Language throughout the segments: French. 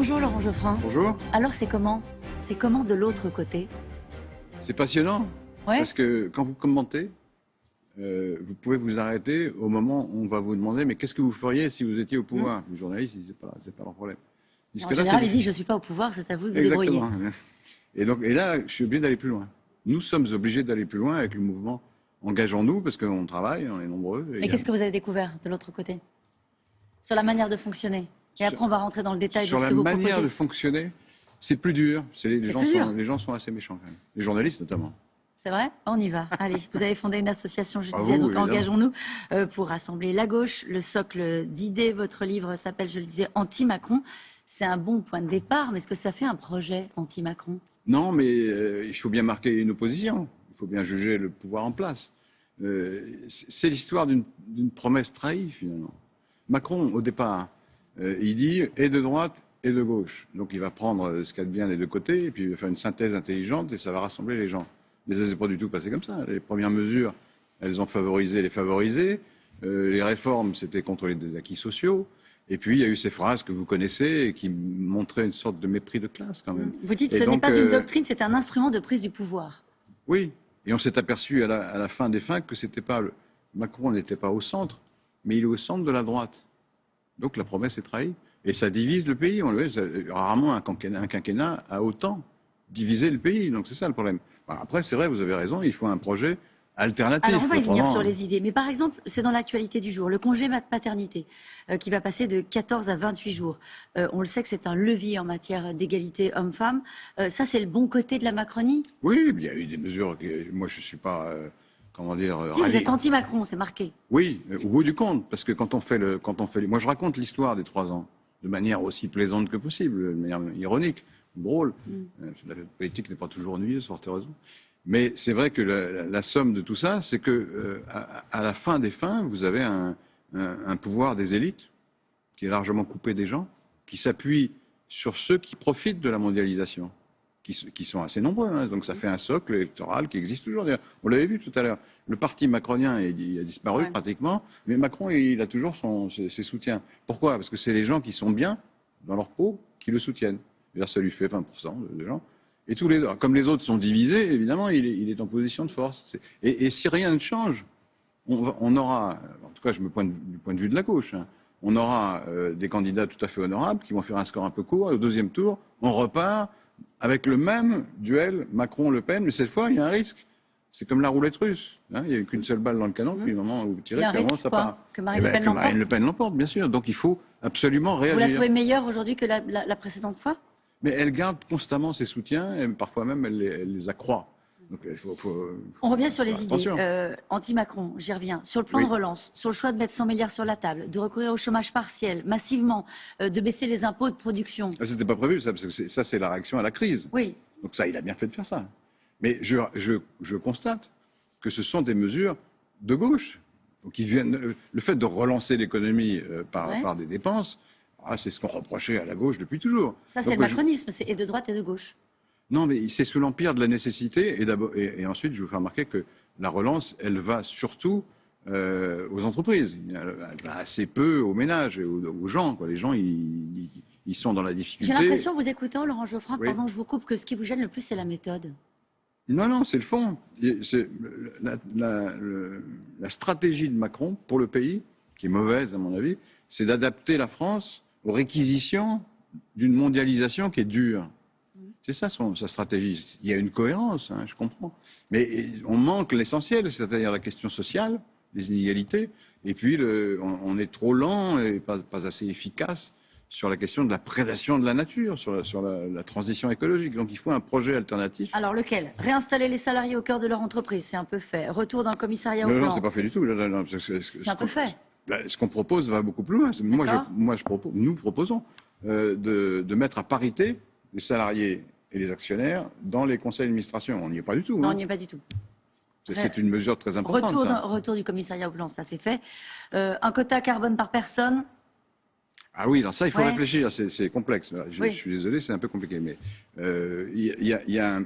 Bonjour Laurent Geoffrin. Bonjour. Alors c'est comment de l'autre côté? C'est passionnant, Ouais. parce que quand vous commentez, vous pouvez vous arrêter au moment où on va vous demander mais qu'est-ce que vous feriez si vous étiez au pouvoir. Les journalistes, c'est pas leur problème. En général, il dit je suis pas au pouvoir, c'est à vous de vous débrouiller. Exactement. Et là, je suis obligé d'aller plus loin. Nous sommes obligés d'aller plus loin avec le mouvement Engageons-nous, parce qu'on travaille, on est nombreux. Et qu'est-ce que vous avez découvert de l'autre côté sur la manière de fonctionner? Et après, on va rentrer dans le détail de ce que vous proposez. Sur la manière de fonctionner, c'est plus dur. Les gens sont assez méchants quand même. Les journalistes notamment. C'est vrai? On y va. Allez, vous avez fondé une association, je disais, donc Engageons-nous, pour rassembler la gauche, le socle d'idées. Votre livre s'appelle, je le disais, Anti-Macron. C'est un bon point de départ, mais est-ce que ça fait un projet anti-Macron? Non, mais il faut bien marquer une opposition. Il faut bien juger le pouvoir en place. C'est l'histoire d'une promesse trahie, finalement. Macron, au départ, il dit et de droite et de gauche. Donc il va prendre ce qu'il y a de bien des deux côtés, et puis il va faire une synthèse intelligente, et ça va rassembler les gens. Mais ça s'est pas du tout passé comme ça. Les premières mesures, elles ont favorisé les favorisés. Les réformes, c'était contre les acquis sociaux. Et puis, il y a eu ces phrases que vous connaissez et qui montraient une sorte de mépris de classe, quand même. Vous dites que ce n'est pas une doctrine, c'est un instrument de prise du pouvoir. Oui. Et on s'est aperçu à la fin des fins que c'était pas Macron n'était pas au centre, mais il est au centre de la droite. Donc la promesse est trahie. Et ça divise le pays. Rarement un quinquennat a autant divisé le pays. Donc c'est ça le problème. Après, c'est vrai, vous avez raison, il faut un projet alternatif. Alors on va y venir sur les idées. Mais par exemple, c'est dans l'actualité du jour, le congé paternité qui va passer de 14 à 28 jours. On le sait que c'est un levier en matière d'égalité homme-femme. Ça, c'est le bon côté de la Macronie? Oui, il y a eu des mesures. Moi, je ne suis pas... comment dire, si, vous êtes anti-Macron, c'est marqué. Oui, au bout du compte, parce que quand on fait moi je raconte l'histoire des 3 ans de manière aussi plaisante que possible, de manière ironique, drôle. La politique n'est pas toujours ennuyeuse, fort heureusement. Mais c'est vrai que la somme de tout ça, c'est que à la fin des fins, vous avez un pouvoir des élites qui est largement coupé des gens, qui s'appuie sur ceux qui profitent de la mondialisation. Qui sont assez nombreux, hein. Donc ça fait un socle électoral qui existe toujours. On l'avait vu tout à l'heure. Le parti macronien il a disparu pratiquement, mais Macron il a toujours ses soutiens. Pourquoi? Parce que c'est les gens qui sont bien dans leur peau qui le soutiennent. D'ailleurs, ça lui fait 20% de gens. Et comme les autres sont divisés, évidemment, il est en position de force. Et si rien ne change, on aura, en tout cas, du point de vue de la gauche, hein, on aura des candidats tout à fait honorables qui vont faire un score un peu court. Et au deuxième tour, on repart avec le même duel Macron-Le Pen, mais cette fois, il y a un risque. C'est comme la roulette russe. Hein, il n'y a qu'une seule balle dans le canon, puis au moment où vous tirez, ça part. Que Marine Le Pen l'emporte, bien sûr. Donc il faut absolument réagir. Vous la trouvez meilleure aujourd'hui que la précédente fois? Mais elle garde constamment ses soutiens, et parfois même elle les accroît. Donc, on revient sur les idées. Anti-Macron, j'y reviens. Sur le plan de relance, sur le choix de mettre 100 milliards sur la table, de recourir au chômage partiel, massivement, de baisser les impôts de production. C'était pas prévu, ça, parce que ça, c'est la réaction à la crise. Oui. Donc ça, il a bien fait de faire ça. Mais je constate que ce sont des mesures de gauche. Donc, le fait de relancer l'économie par des dépenses, c'est ce qu'on reprochait à la gauche depuis toujours. Ça, c'est le macronisme, c'est de droite et de gauche. Non, mais c'est sous l'empire de la nécessité. Et ensuite, je vous fais remarquer que la relance, elle va surtout aux entreprises. Elle va assez peu aux ménages et aux gens. Les gens, ils sont dans la difficulté. J'ai l'impression, vous écoutant, Laurent Geoffrin, pardon, je vous coupe, que ce qui vous gêne le plus, c'est la méthode. Non, c'est le fond. C'est la stratégie de Macron pour le pays, qui est mauvaise à mon avis, c'est d'adapter la France aux réquisitions d'une mondialisation qui est dure. C'est ça sa stratégie. Il y a une cohérence, hein, je comprends. Mais on manque l'essentiel, c'est-à-dire la question sociale, les inégalités. Et puis, on est trop lent et pas assez efficace sur la question de la prédation de la nature, sur la transition écologique. Donc il faut un projet alternatif. Alors lequel? Réinstaller les salariés au cœur de leur entreprise, c'est un peu fait. Retour d'un commissariat au plan. Non, c'est pas fait du tout. C'est un peu fait. Ce qu'on propose va beaucoup plus loin. Nous proposons de mettre à parité les salariés et les actionnaires dans les conseils d'administration. On n'y est pas du tout. Non, on n'y est pas du tout. C'est une mesure très importante. Retour du commissariat au plan, ça c'est fait. Un quota carbone par personne. Ah oui, alors ça, il faut réfléchir, c'est complexe. Je suis désolé, c'est un peu compliqué, mais il y a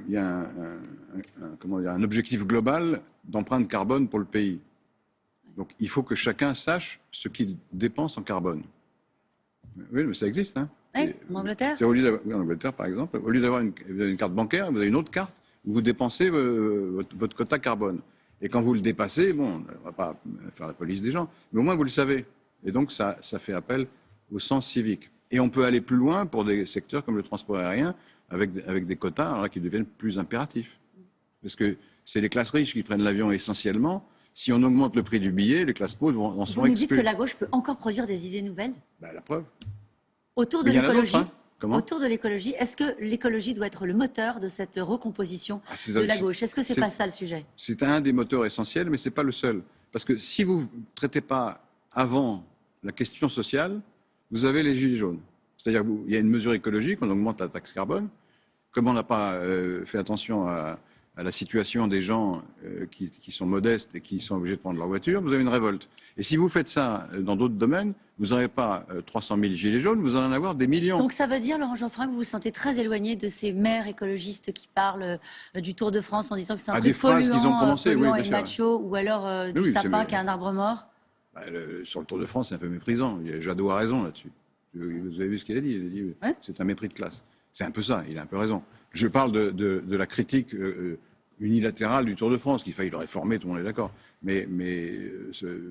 un objectif global d'empreinte carbone pour le pays. Donc il faut que chacun sache ce qu'il dépense en carbone. Oui, mais ça existe, hein. Oui, en Angleterre. Au lieu d'avoir, oui, en Angleterre, par exemple, au lieu d'avoir une carte bancaire, vous avez une autre carte où vous dépensez votre quota carbone. Et quand vous le dépassez, bon, on ne va pas faire la police des gens, mais au moins vous le savez. Et donc ça fait appel au sens civique. Et on peut aller plus loin pour des secteurs comme le transport aérien, avec des quotas alors là, qui deviennent plus impératifs. Parce que c'est les classes riches qui prennent l'avion essentiellement. Si on augmente le prix du billet, les classes pauvres en sont exclues. Vous nous dites que la gauche peut encore produire des idées nouvelles? La preuve. Autour de l'écologie, Comment ? autour de l'écologie, est-ce que l'écologie doit être le moteur de cette recomposition de la gauche? Est-ce que c'est pas ça le sujet? C'est un des moteurs essentiels, mais c'est pas le seul. Parce que si vous ne traitez pas avant la question sociale, vous avez les gilets jaunes. C'est-à-dire qu'il y a une mesure écologique, on augmente la taxe carbone. Comme on n'a pas fait attention à la situation des gens qui sont modestes et qui sont obligés de prendre leur voiture, vous avez une révolte. Et si vous faites ça dans d'autres domaines, vous n'aurez pas 300 000 gilets jaunes, vous allez en avoir des millions. Donc ça veut dire, Laurent Geoffrin, que vous vous sentez très éloigné de ces maires écologistes qui parlent du Tour de France en disant que c'est un truc polluant et macho, ou alors du sapin qui a un arbre mort? Sur le Tour de France, c'est un peu méprisant. Jadot a raison là-dessus. Vous avez vu ce qu'il a dit? Il a dit c'est un mépris de classe. C'est un peu ça, il a un peu raison. Je parle de la critique unilatérale du Tour de France, qu'il faille le réformer, tout le monde est d'accord. Mais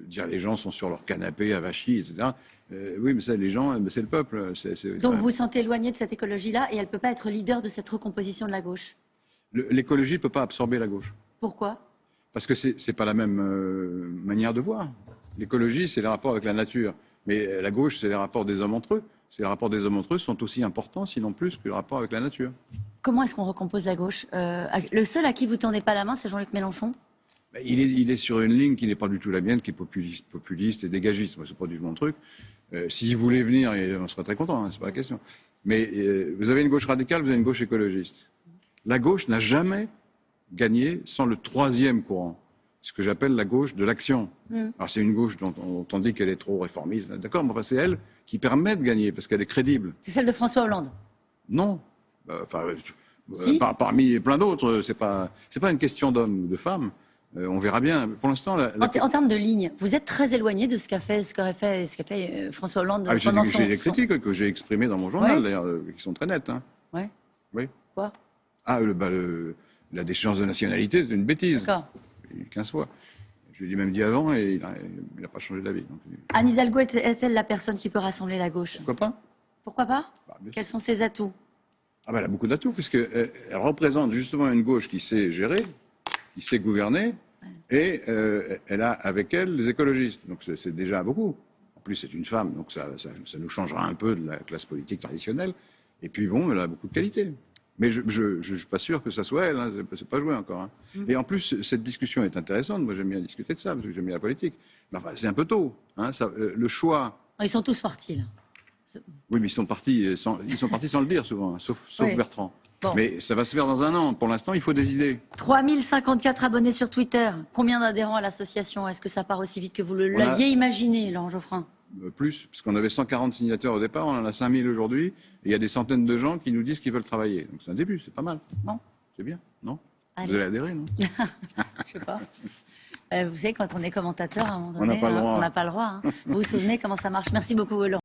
dire les gens sont sur leur canapé à Vachy, etc. Oui, mais ça, les gens, c'est le peuple. Donc vous vous sentez éloigné de cette écologie-là et elle ne peut pas être leader de cette recomposition de la gauche? L'écologie ne peut pas absorber la gauche. Pourquoi? Parce que ce n'est pas la même manière de voir. L'écologie, c'est les rapports avec la nature. Mais la gauche, c'est les rapports des hommes entre eux. Les rapports des hommes entre eux sont aussi importants, sinon plus, que le rapport avec la nature. Comment est-ce qu'on recompose la gauche? Le seul à qui vous ne tendez pas la main, c'est Jean-Luc Mélenchon? Il est sur une ligne qui n'est pas du tout la mienne, qui est populiste et dégagiste. Moi, c'est pas du tout mon truc. S'il voulait venir, on serait très content, hein, c'est pas la question. Mais vous avez une gauche radicale, vous avez une gauche écologiste. La gauche n'a jamais gagné sans le troisième courant, ce que j'appelle la gauche de l'action. Alors c'est une gauche dont on dit qu'elle est trop réformiste, d'accord, mais enfin c'est elle qui permet de gagner, parce qu'elle est crédible. C'est celle de François Hollande? Non. Si. Parmi plein d'autres, c'est pas une question d'hommes ou de femmes. On verra bien. Pour l'instant, en termes de ligne, vous êtes très éloigné de ce qu'a fait François Hollande pendant J'ai des critiques que j'ai exprimées dans mon journal, d'ailleurs, qui sont très nettes. Hein. Ouais. Oui. Quoi? La déchéance de nationalité, c'est une bêtise. D'accord. 15 fois. Je l'ai même dit avant et il n'a pas changé d'avis. Anne Hidalgo est-elle la personne qui peut rassembler la gauche? Pourquoi pas? Pourquoi pas? Quels sont ses atouts? Elle a beaucoup d'atouts, puisqu'elle représente justement une gauche qui sait gérer, qui sait gouverner, et elle a avec elle les écologistes. Donc c'est déjà beaucoup. En plus, c'est une femme, donc ça nous changera un peu de la classe politique traditionnelle. Et puis bon, elle a beaucoup de qualités. Mais je ne suis pas sûr que ça soit elle, hein, c'est pas joué encore. Hein. Et en plus, cette discussion est intéressante, moi j'aime bien discuter de ça, parce que j'aime bien la politique. Mais enfin, c'est un peu tôt. Hein, le choix... Ils sont tous partis, là. Oui, mais ils sont partis sans le dire souvent, hein, sauf Bertrand. Bon. Mais ça va se faire dans un an. Pour l'instant, il faut des idées. 3054 abonnés sur Twitter. Combien d'adhérents à l'association? Est-ce que ça part aussi vite que vous l'aviez imaginé, Laurent Geoffrin? Plus, puisqu'on avait 140 signateurs au départ, on en a 5000 aujourd'hui, et il y a des centaines de gens qui nous disent qu'ils veulent travailler. Donc c'est un début, c'est pas mal. Bon. C'est bien, non? Allez. Vous allez adhérer, non? Je sais pas. Vous savez, quand on est commentateur, à un moment donné, on n'a pas le droit. On n'a pas le droit. Hein. Vous vous souvenez comment ça marche? Merci beaucoup, Laurent.